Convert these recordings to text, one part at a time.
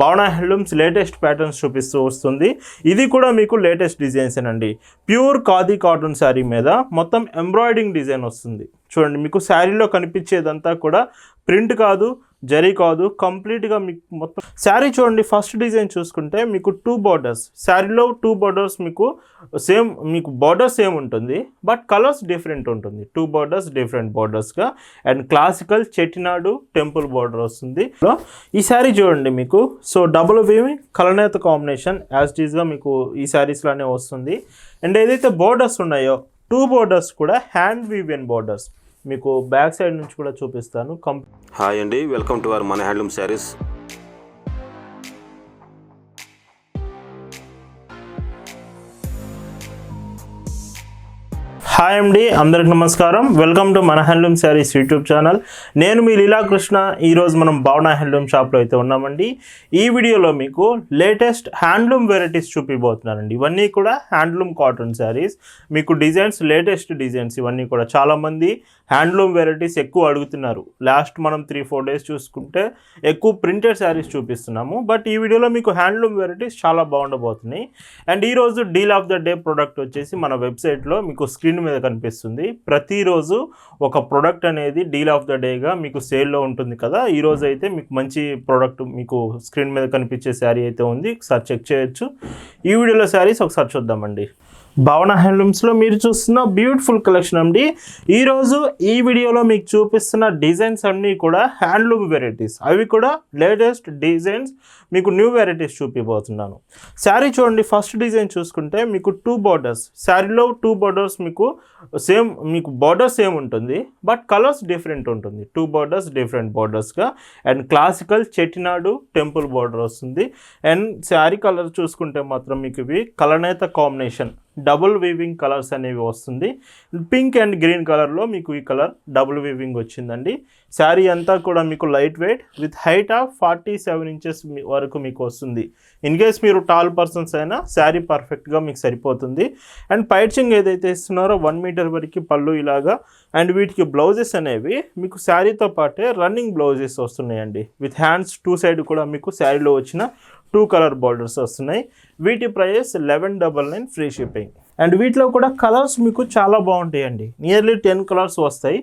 భావన handlooms latest patterns చూపిస్తూ వస్తుంది. ఇది కూడా మీకు లేటెస్ట్ డిజైన్స్ అండి. ప్యూర్ ఖాదీ కాటన్ శారీ మీద మొత్తం ఎంబ్రాయిడింగ్ డిజైన్ వస్తుంది. చూడండి, మీకు శారీలో కనిపించేదంతా కూడా ప్రింట్ కాదు, జరీ కాదు, కంప్లీట్గా మీకు మొత్తం శారీ చూడండి. ఫస్ట్ డిజైన్ చూసుకుంటే మీకు 2 బార్డర్స్, శారీలో 2 బార్డర్స్ మీకు బార్డర్ సేమ్ ఉంటుంది, బట్ కలర్స్ డిఫరెంట్ ఉంటుంది. 2 బార్డర్స్ డిఫరెంట్ బార్డర్స్గా and classical Chettinad temple border వస్తుంది. ఈ శారీ చూడండి మీకు, సో డబుల్ వీవింగ్ కలనేత కాంబినేషన్ యాజ్ ఇట్ ఈస్గా మీకు ఈ శారీస్లోనే వస్తుంది. అండ్ ఏదైతే బార్డర్స్ ఉన్నాయో 2 బార్డర్స్ కూడా హ్యాండ్ వీవెన్ బార్డర్స్. మీకు బ్యాక్ సైడ్ నుంచి కూడా చూపిస్తాను. హాయ్ అండి, వెల్కమ్ టు అవర్ మన హ్యాండ్లూమ్ శారీస్. హాయ్ అండి, అందరికి నమస్కారం. వెల్కమ్ టు మన హ్యాండ్లూమ్ శారీస్ యూట్యూబ్ ఛానల్. నేను మీ లీలాకృష్ణ. ఈరోజు మనం భావన హ్యాండ్లూమ్ షాప్లో అయితే ఉన్నామండి. ఈ వీడియోలో మీకు లేటెస్ట్ హ్యాండ్లూమ్ వెరైటీస్ చూపిపోతున్నానండి. ఇవన్నీ కూడా హ్యాండ్లూమ్ కాటన్ శారీస్. మీకు డిజైన్స్, లేటెస్ట్ డిజైన్స్ ఇవన్నీ కూడా చాలామంది హ్యాండ్లూమ్ వెరైటీస్ ఎక్కువ అడుగుతున్నారు. లాస్ట్ మనం 3-4 డేస్ చూసుకుంటే ఎక్కువ ప్రింటెడ్ శారీస్ చూపిస్తున్నాము, బట్ ఈ వీడియోలో మీకు హ్యాండ్లూమ్ వెరైటీస్ చాలా బాగుండబోతున్నాయి. అండ్ ఈరోజు deal of the day product వచ్చేసి మన వెబ్సైట్లో మీకు స్క్రీన్ మీద కనిపిస్తుంది. ప్రతిరోజు ఒక ప్రోడక్ట్ అనేది డీల్ ఆఫ్ ద డేగా మీకు సేల్లో ఉంటుంది కదా. ఈరోజు అయితే మీకు మంచి ప్రోడక్ట్ మీకు స్క్రీన్ మీద కనిపించే శారీ అయితే ఉంది, ఒకసారి చెక్ చేయొచ్చు. ఈ వీడియోలో శారీస్ ఒకసారి చూద్దామండి. భావన హ్యాండ్లూమ్స్లో మీరు చూస్తున్న బ్యూటిఫుల్ కలెక్షన్ అండి. ఈరోజు ఈ వీడియోలో మీకు చూపిస్తున్న డిజైన్స్ అన్నీ కూడా హ్యాండ్లూమ్ వెరైటీస్, అవి కూడా లేటెస్ట్ డిజైన్స్, మీకు న్యూ వెరైటీస్ చూపిపోతున్నాను. శారీ చూడండి, ఫస్ట్ డిజైన్ చూసుకుంటే మీకు 2 బార్డర్స్, శారీలో 2 బార్డర్స్ మీకు బార్డర్ సేమ్ ఉంటుంది, బట్ కలర్స్ డిఫరెంట్ ఉంటుంది. 2 బార్డర్స్ డిఫరెంట్ బార్డర్స్గా and classical Chettinad temple border వస్తుంది. అండ్ శారీ కలర్ చూసుకుంటే మాత్రం మీకు ఇవి కలనేత కాంబినేషన్, డబుల్ వీవింగ్ కలర్స్ అనేవి వస్తుంది. పింక్ అండ్ గ్రీన్ కలర్లో మీకు ఈ కలర్ డబుల్ వీవింగ్ వచ్చిందండి. శారీ అంతా కూడా మీకు light weight with height of 47 inches వరకు మీకు వస్తుంది. ఇన్ కేస్ మీరు టాల్ పర్సన్స్ అయినా శారీ పర్ఫెక్ట్గా మీకు సరిపోతుంది. అండ్ పైచింగ్ ఏదైతే ఇస్తున్నారో 1 మీటర్ వరకు పళ్ళు ఇలాగా. అండ్ వీటికి బ్లౌజెస్ అనేవి మీకు శారీతో పాటే రన్నింగ్ బ్లౌజెస్ వస్తున్నాయండి. విత్ హ్యాండ్స్ 2 సైడ్ కూడా మీకు శారీలో వచ్చిన 2 కలర్ బార్డర్స్ వస్తున్నాయి. వీటి ప్రైస్ 1199 ఫ్రీ షిప్పింగ్. అండ్ వీటిలో కూడా కలర్స్ మీకు చాలా బాగుంటాయండి. నియర్లీ 10 కలర్స్ వస్తాయి.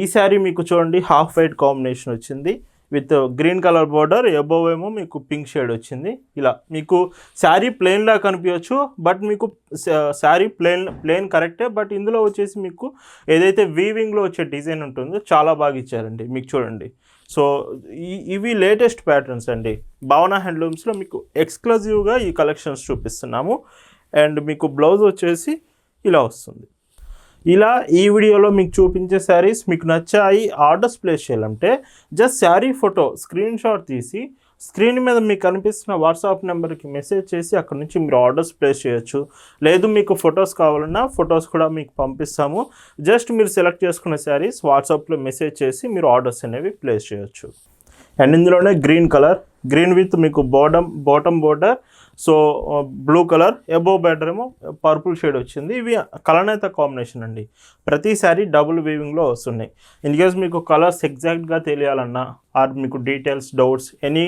ఈ శారీ మీకు చూడండి హాఫ్ వైట్ కాంబినేషన్ వచ్చింది with green colour border, above ఏమో మీకు పింక్ షేడ్ వచ్చింది. ఇలా మీకు శారీ ప్లెయిన్లా కనిపించవచ్చు, బట్ మీకు శారీ ప్లెయిన్ కరెక్టే, బట్ ఇందులో వచ్చేసి మీకు ఏదైతే వీవింగ్లో వచ్చే డిజైన్ ఉంటుందో చాలా బాగా ఇచ్చారండి. మీకు చూడండి, సో ఇవి లేటెస్ట్ ప్యాటర్న్స్ అండి. భావన హ్యాండ్లూమ్స్లో మీకు ఎక్స్క్లూజివ్గా ఈ కలెక్షన్స్ చూపిస్తున్నాము. అండ్ మీకు బ్లౌజ్ వచ్చేసి ఇలా వస్తుంది. ఇలా ఈ వీడియోలో మీకు చూపించే శారీస్ మీకు నచ్చాయి, ఆర్డర్స్ ప్లేస్ చేయాలంటే just sari photo screen shot తీసి స్క్రీన్ మీద మీకు కనిపిస్తున్న వాట్సాప్ నెంబర్కి మెసేజ్ చేసి అక్కడ నుంచి మీరు ఆర్డర్స్ ప్లేస్ చేయొచ్చు. లేదు మీకు ఫొటోస్ కావాలన్నా ఫొటోస్ కూడా మీకు పంపిస్తాము. జస్ట్ మీరు సెలెక్ట్ చేసుకున్న శారీస్ వాట్సాప్లో మెసేజ్ చేసి మీరు ఆర్డర్స్ అనేవి ప్లేస్ చేయొచ్చు. అండ్ ఇందులోనే గ్రీన్ కలర్, గ్రీన్ విత్ మీకు bottom border, so blue colour, above border ఏమో పర్పుల్ షేడ్ వచ్చింది. ఇవి కలనేత కాంబినేషన్ అండి. ప్రతి శారీ డబుల్ వీవింగ్లో వస్తున్నాయి. ఇన్ కేస్ మీకు కలర్స్ ఎగ్జాక్ట్గా తెలియాలన్నా ఆర్ మీకు డీటెయిల్స్, డౌట్స్, ఎనీ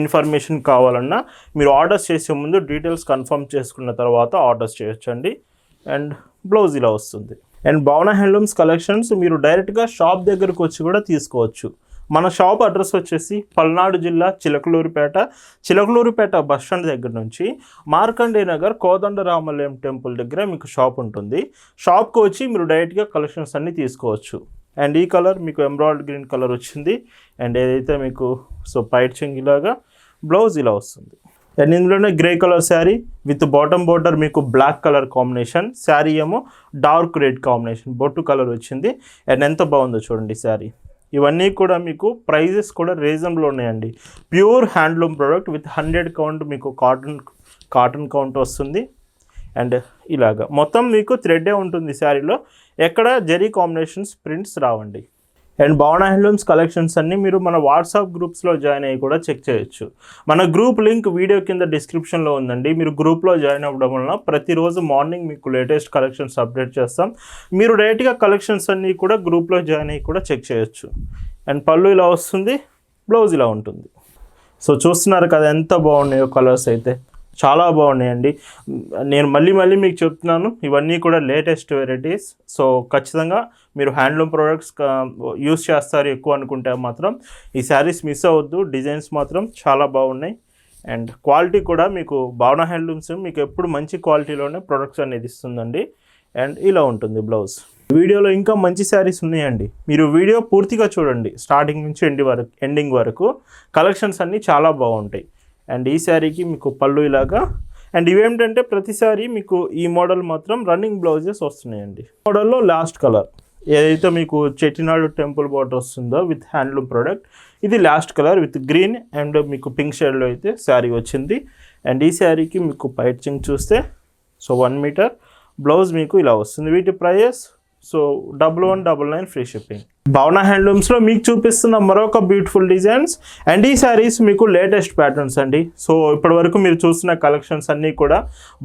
ఇన్ఫర్మేషన్ కావాలన్నా మీరు ఆర్డర్స్ చేసే ముందు డీటెయిల్స్ కన్ఫర్మ్ చేసుకున్న తర్వాత ఆర్డర్స్ చేయొచ్చండి. అండ్ బ్లౌజ్ ఇలా వస్తుంది. అండ్ భావన హ్యాండ్లూమ్స్ కలెక్షన్స్ మీరు డైరెక్ట్గా షాప్ దగ్గరకు వచ్చి కూడా తీసుకోవచ్చు. మన షాప్ అడ్రస్ వచ్చేసి పల్నాడు జిల్లా చిలకలూరుపేట బస్ స్టాండ్ దగ్గర నుంచి మార్కండే నగర్ కోదండరామలయం టెంపుల్ దగ్గర మీకు షాప్ ఉంటుంది. షాప్కి వచ్చి మీరు డైరెక్ట్గా కలెక్షన్స్ అన్నీ తీసుకోవచ్చు. అండ్ ఈ కలర్ మీకు ఎమరాల్డ్ గ్రీన్ కలర్ వచ్చింది. అండ్ ఏదైతే మీకు సో పైచింగ్ ఇలాగా, బ్లౌజ్ ఇలా వస్తుంది. అండ్ ఇందులోనే grey colour sari with bottom border మీకు బ్లాక్ కలర్ కాంబినేషన్, శారీ ఏమో డార్క్ రెడ్ కాంబినేషన్, బొట్టు కలర్ వచ్చింది. అండ్ ఎంత బాగుందో చూడండి శారీ. ఇవన్నీ కూడా మీకు ప్రైజెస్ కూడా రీజనబుల్ ఉన్నాయండి. Pure handloom product with 100 count మీకు కాటన్ కౌంట్ వస్తుంది. అండ్ ఇలాగా మొత్తం మీకు థ్రెడ్డే ఉంటుంది శారీలో, ఎక్కడ జరీ కాంబినేషన్స్ ప్రింట్స్ రావండి. అండ్ భావన హ్యాండ్లూమ్స్ కలెక్షన్స్ అన్నీ మీరు మన వాట్సాప్ గ్రూప్స్లో జాయిన్ అయ్యి కూడా చెక్ చేయొచ్చు. మన గ్రూప్ లింక్ వీడియో కింద డిస్క్రిప్షన్లో ఉందండి. మీరు గ్రూప్లో జాయిన్ అవ్వడం వలన ప్రతిరోజు మార్నింగ్ మీకు లేటెస్ట్ కలెక్షన్స్ అప్డేట్ చేస్తాం. మీరు డైరెక్ట్గా కలెక్షన్స్ అన్నీ కూడా గ్రూప్లో జాయిన్ అయ్యి కూడా చెక్ చేయొచ్చు. అండ్ పళ్ళు ఇలా వస్తుంది, బ్లౌజ్ ఇలా ఉంటుంది. సో చూస్తున్నారు కదా ఎంత బాగున్నాయో కలర్స్ అయితే, చాలా బాగున్నాయండి. నేను మళ్ళీ మీకు చెప్తున్నాను, ఇవన్నీ కూడా లేటెస్ట్ వెరైటీస్. సో ఖచ్చితంగా మీరు హ్యాండ్లూమ్ ప్రోడక్ట్స్ యూస్ చేస్తారు ఎక్కువ అనుకుంటే మాత్రం ఈ శారీస్ మిస్ అవ్వద్దు. డిజైన్స్ మాత్రం చాలా బాగున్నాయి అండ్ క్వాలిటీ కూడా మీకు భావన హ్యాండ్లూమ్స్ మీకు ఎప్పుడు మంచి క్వాలిటీలోనే ప్రొడక్ట్స్ అనేది ఇస్తుందండి. అండ్ ఇలా ఉంటుంది బ్లౌజ్. వీడియోలో ఇంకా మంచి శారీస్ ఉన్నాయండి, మీరు వీడియో పూర్తిగా చూడండి, స్టార్టింగ్ నుంచి ఎండింగ్ వరకు కలెక్షన్స్ అన్నీ చాలా బాగుంటాయి. అండ్ ఈ శారీకి మీకు పళ్ళు ఇలాగా. అండ్ ఇవేంటంటే ప్రతిసారి మీకు ఈ మోడల్ మాత్రం రన్నింగ్ బ్లౌజెస్ వస్తున్నాయండి. మోడల్లో లాస్ట్ కలర్ ఏదైతే మీకు చెట్టినాడు టెంపుల్ బార్డర్ వస్తుందో విత్ హ్యాండ్లూమ్ ప్రోడక్ట్, ఇది last colour with green and మీకు పింక్ షేడ్లో అయితే శారీ వచ్చింది. అండ్ ఈ శారీకి మీకు పైచింగ్ చూస్తే సో 1 మీటర్ బ్లౌజ్ మీకు ఇలా వస్తుంది. వీటి ప్రైస్ సో 1199 ఫ్రీ షిప్పింగ్. భావన హ్యాండ్లూమ్స్లో మీకు చూపిస్తున్న మరొక బ్యూటిఫుల్ డిజైన్స్ అండ్ ఈ శారీస్ మీకు లేటెస్ట్ ప్యాటర్న్స్ అండి. సో ఇప్పటివరకు మీరు చూసిన కలెక్షన్స్ అన్నీ కూడా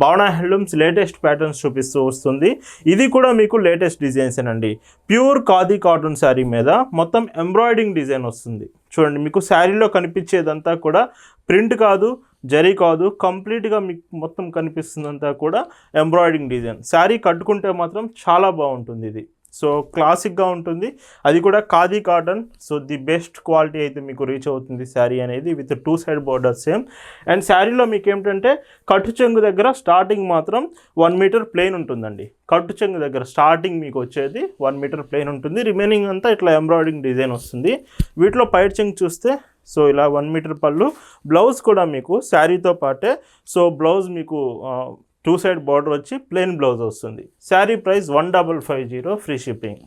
భావన హ్యాండ్లూమ్స్ లేటెస్ట్ ప్యాటర్న్స్ చూపిస్తూ వస్తుంది. ఇది కూడా మీకు లేటెస్ట్ డిజైన్స్ అండి. ప్యూర్ ఖాదీ కాటన్ శారీ మీద మొత్తం ఎంబ్రాయిడింగ్ డిజైన్ వస్తుంది. చూడండి, మీకు శారీలో కనిపించేదంతా కూడా ప్రింట్ కాదు, జరీ కాదు, కంప్లీట్గా మీకు మొత్తం కనిపిస్తుందంతా కూడా ఎంబ్రాయిడింగ్ డిజైన్. శారీ కట్టుకుంటే మాత్రం చాలా బాగుంటుంది. ఇది సో క్లాసిక్గా ఉంటుంది, అది కూడా khadi cotton. So the best quality అయితే మీకు రీచ్ అవుతుంది శారీ అనేది with 2 side border same. And శారీలో మీకు ఏమిటంటే కట్టు చెంగు దగ్గర స్టార్టింగ్ మాత్రం 1 మీటర్ ప్లెయిన్ ఉంటుందండి. కట్టు చెంగు దగ్గర స్టార్టింగ్ మీకు వచ్చేది 1 మీటర్ ప్లెయిన్ ఉంటుంది, రిమైనింగ్ అంతా ఇట్లా ఎంబ్రాయిడింగ్ డిజైన్ వస్తుంది. వీటిలో పైట్ చెంగు చూస్తే సో ఇలా 1 మీటర్ పళ్ళు. బ్లౌజ్ కూడా మీకు శారీతో పాటే సో బ్లౌజ్ మీకు 2 సైడ్ బార్డర్ వచ్చి ప్లెయిన్ బ్లౌజ్ వస్తుంది. Sari price 1550 free shipping.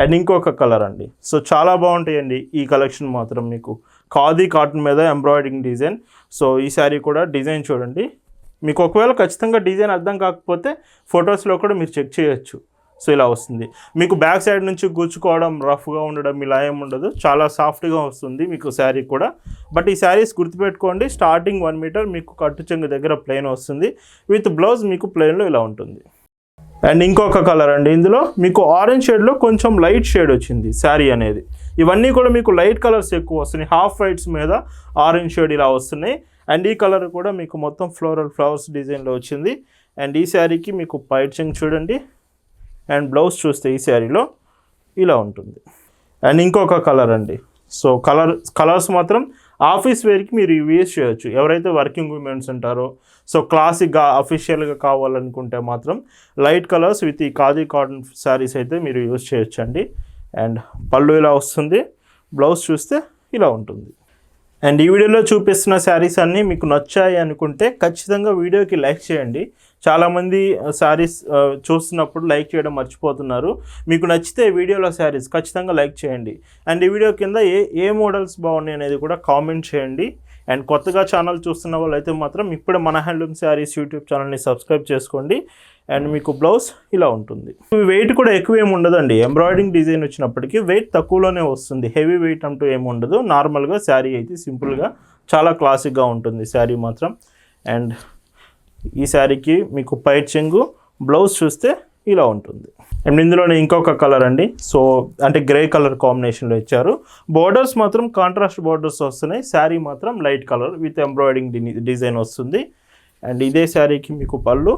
And ఇంకొక కలర్ అండి, సో చాలా బాగుంటాయండి ఈ కలెక్షన్ మాత్రం. మీకు ఖాదీ కాటన్ మీద ఎంబ్రాయిడింగ్ డిజైన్. సో ఈ శారీ కూడా డిజైన్ చూడండి, మీకు ఒకవేళ ఖచ్చితంగా డిజైన్ అర్థం కాకపోతే ఫొటోస్లో కూడా మీరు చెక్ చేయొచ్చు. సో ఇలా వస్తుంది మీకు బ్యాక్ సైడ్ నుంచి గుచ్చుకోవడం, రఫ్గా ఉండడం ఇలా ఏమి ఉండదు, చాలా సాఫ్ట్గా వస్తుంది మీకు శారీ కూడా. బట్ ఈ శారీస్ గుర్తుపెట్టుకోండి, స్టార్టింగ్ 1 మీటర్ మీకు కట్టు చెంగు దగ్గర ప్లెయిన్ వస్తుంది, విత్ బ్లౌజ్ మీకు ప్లెయిన్లో ఇలా ఉంటుంది. అండ్ ఇంకొక కలర్ అండి, ఇందులో మీకు ఆరెంజ్ షేడ్లో కొంచెం లైట్ షేడ్ వచ్చింది శారీ అనేది. ఇవన్నీ కూడా మీకు లైట్ కలర్స్ ఎక్కువ వస్తున్నాయి, హాఫ్ వైట్స్ మీద ఆరెంజ్ షేడ్ ఇలా వస్తున్నాయి. అండ్ ఈ కలర్ కూడా మీకు మొత్తం ఫ్లోరల్ ఫ్లవర్స్ డిజైన్లో వచ్చింది. అండ్ ఈ శారీకి మీకు పైచింగ్ చూడండి అండ్ బ్లౌజ్ చూస్తే ఈ శారీలో ఇలా ఉంటుంది. అండ్ ఇంకొక కలర్ అండి, సో కలర్స్ మాత్రం ఆఫీస్ వేర్కి మీరు యూజ్ చేయొచ్చు. ఎవరైతే వర్కింగ్ ఉమెన్స్ ఉంటారో సో క్లాసిక్గా అఫీషియల్గా కావాలనుకుంటే మాత్రం లైట్ కలర్స్ విత్ ఈ ఖాదీ కాటన్ శారీస్ అయితే మీరు యూజ్ చేయొచ్చండి. అండ్ పళ్ళు ఇలా వస్తుంది, బ్లౌజ్ చూస్తే ఇలా ఉంటుంది. అండ్ ఈ వీడియోలో చూపిస్తున్న శారీస్ అన్నీ మీకు నచ్చాయి అనుకుంటే ఖచ్చితంగా వీడియోకి లైక్ చేయండి. చాలామంది శారీస్ చూస్తున్నప్పుడు లైక్ చేయడం మర్చిపోతున్నారు. మీకు నచ్చితే వీడియోలో శారీస్ ఖచ్చితంగా లైక్ చేయండి. అండ్ ఈ వీడియో కింద ఏ మోడల్స్ బాగున్నాయి అనేది కూడా కామెంట్ చేయండి. అండ్ కొత్తగా ఛానల్ చూస్తున్న వాళ్ళు అయితే మాత్రం ఇప్పుడు మన హ్యాండ్లూమ్ శారీస్ యూట్యూబ్ ఛానల్ని సబ్స్క్రైబ్ చేసుకోండి. అండ్ మీకు బ్లౌజ్ ఇలా ఉంటుంది. వెయిట్ కూడా ఎక్కువ ఏమి ఉండదండి, ఎంబ్రాయిడింగ్ డిజైన్ వచ్చినప్పటికీ వెయిట్ తక్కువలోనే వస్తుంది, హెవీ వెయిట్ అంటూ ఏమి ఉండదు. నార్మల్గా శారీ అయితే సింపుల్గా చాలా క్లాసిక్గా ఉంటుంది శారీ మాత్రం. అండ్ ఈ శారీకి మీకు పైట్ చెంగు, బ్లౌజ్ చూస్తే ఇలా ఉంటుంది. అండ్ ఇందులోనే ఇంకొక కలర్ అండి, సో అంటే గ్రే కలర్ కాంబినేషన్లో ఇచ్చారు. బోర్డర్స్ మాత్రం కాంట్రాస్ట్ బోర్డర్స్ వస్తున్నాయి, శారీ మాత్రం light colour with embroidering design వస్తుంది. అండ్ ఇదే శారీకి మీకు పళ్ళు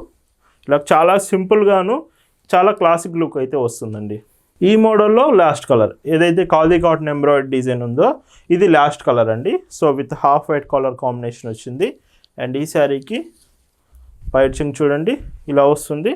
ఇలా చాలా సింపుల్గాను చాలా క్లాసిక్ లుక్ అయితే వస్తుందండి. ఈ మోడల్లో లాస్ట్ కలర్ ఏదైతే ఖాదీ కాటన్ ఎంబ్రాయిడరీ డిజైన్ ఉందో ఇది లాస్ట్ కలర్ అండి. So with half white colour combination వచ్చింది. అండ్ ఈ శారీకి పైచింగ్ చూడండి ఇలా వస్తుంది,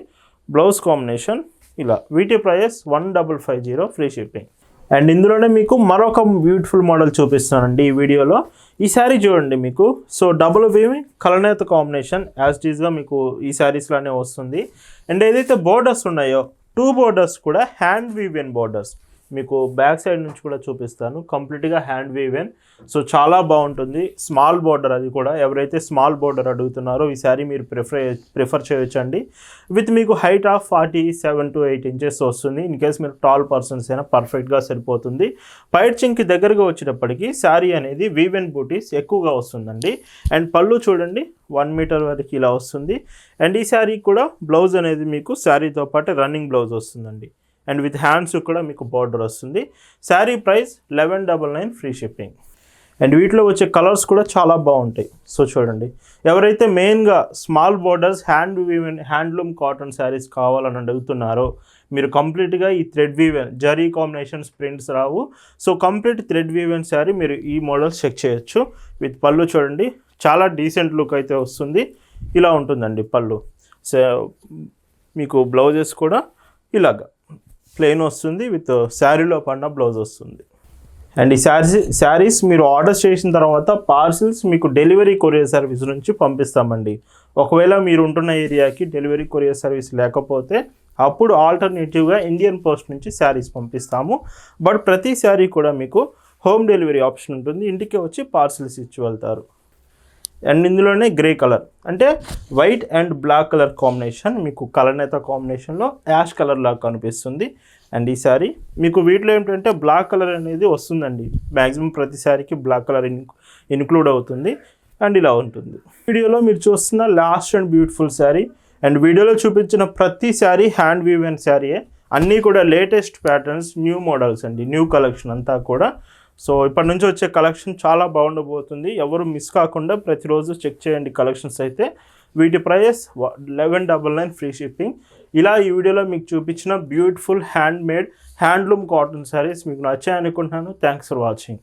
బ్లౌజ్ కాంబినేషన్ ఇలా. వీటి ప్రైస్ 1550 ఫ్రీ షిప్పింగ్. అండ్ ఇందులోనే మీకు మరొక బ్యూటిఫుల్ మోడల్ చూపిస్తానండి ఈ వీడియోలో. ఈ శారీ చూడండి మీకు సో డబుల్ వీవింగ్ కలనేత కాంబినేషన్ యాజ్ టీజ్గా మీకు ఈ శారీస్లోనే వస్తుంది. అండ్ ఏదైతే బోర్డర్స్ ఉన్నాయో 2 బోర్డర్స్ కూడా హ్యాండ్ వీవెన్ బోర్డర్స్. మీకు బ్యాక్ సైడ్ నుంచి కూడా చూపిస్తాను, కంప్లీట్గా హ్యాండ్ వీవెన్. సో చాలా బాగుంటుంది, స్మాల్ బోర్డర్ అది కూడా. ఎవరైతే స్మాల్ బోర్డర్ అడుగుతున్నారో ఈ శారీ మీరు ప్రిఫర్ చేయొచ్చండి. విత్ మీకు హైట్ ఆఫ్ 47 to 8 ఇంచెస్ వస్తుంది. ఇన్ కేస్ మీరు టాల్ పర్సన్స్ అయినా పర్ఫెక్ట్గా సరిపోతుంది. పైచింగ్కి దగ్గరగా వచ్చేటప్పటికి శారీ అనేది వీవెన్ బూటీస్ ఎక్కువగా వస్తుందండి. అండ్ పళ్ళు చూడండి 1 మీటర్ వరకు ఇలా వస్తుంది. అండ్ ఈ శారీ కూడా బ్లౌజ్ అనేది మీకు శారీతో పాటు రన్నింగ్ బ్లౌజ్ వస్తుందండి. అండ్ విత్ హ్యాండ్స్ కూడా మీకు బార్డర్ వస్తుంది. Sari price 1199 free shipping. And వీటిలో వచ్చే కలర్స్ కూడా చాలా బాగుంటాయి. సో చూడండి, ఎవరైతే మెయిన్గా small borders handloom cotton saris కావాలని అడుగుతున్నారో మీరు కంప్లీట్గా ఈ థ్రెడ్ వీవెన్ జరీ కాంబినేషన్స్ ప్రింట్స్ రావు. So complete thread woven sari మీరు ఈ మోడల్స్ చెక్ చేయొచ్చు. విత్ పళ్ళు చూడండి, చాలా డీసెంట్ లుక్ అయితే వస్తుంది. ఇలా ఉంటుందండి పళ్ళు. సో మీకు బ్లౌజెస్ కూడా ఇలాగా ప్లెయిన్ వస్తుంది, విత్ శారీలో పడిన బ్లౌజ్ వస్తుంది. అండ్ ఈ శారీస్ మీరు ఆర్డర్ చేసిన తర్వాత పార్సిల్స్ మీకు డెలివరీ కొరియర్ సర్వీస్ నుంచి పంపిస్తామండి. ఒకవేళ మీరు ఉంటున్న ఏరియాకి డెలివరీ కొరియర్ సర్వీస్ లేకపోతే అప్పుడు ఆల్టర్నేటివ్గా ఇండియన్ పోస్ట్ నుంచి శారీస్ పంపిస్తాము. బట్ ప్రతి శారీ కూడా మీకు హోమ్ డెలివరీ ఆప్షన్ ఉంటుంది, ఇంటికి వచ్చి పార్సిల్స్ ఇచ్చి వెళ్తారు. అండ్ ఇందులోనే గ్రే కలర్ అంటే white and black colour combination, మీకు కలనేత కాంబినేషన్లో యాష్ కలర్ లాగా కనిపిస్తుంది. అండ్ ఈ శారీ మీకు వీటిలో ఏంటంటే బ్లాక్ కలర్ అనేది వస్తుందండి. మ్యాక్సిమం ప్రతి శారీకి బ్లాక్ కలర్ ఇన్క్లూడ్ అవుతుంది. అండ్ ఇలా ఉంటుంది. వీడియోలో మీరు చూస్తున్న last and beautiful sari. And వీడియోలో చూపించిన ప్రతి శారీ హ్యాండ్ వీవెన్ శారీయే. అన్నీ కూడా లేటెస్ట్ ప్యాటర్న్స్, న్యూ మోడల్స్ అండి, న్యూ కలెక్షన్ అంతా కూడా. సో ఇప్పటి నుంచి వచ్చే కలెక్షన్ చాలా బాగుండబోతుంది. ఎవరు మిస్ కాకుండా ప్రతిరోజు చెక్ చేయండి కలెక్షన్స్ అయితే. వీటి ప్రైస్ 1199 ఫ్రీ షిప్పింగ్. ఇలా ఈ వీడియోలో మీకు చూపించిన beautiful handmade handloom cotton saris మీకు నచ్చాయనుకుంటున్నాను. Thanks for watching.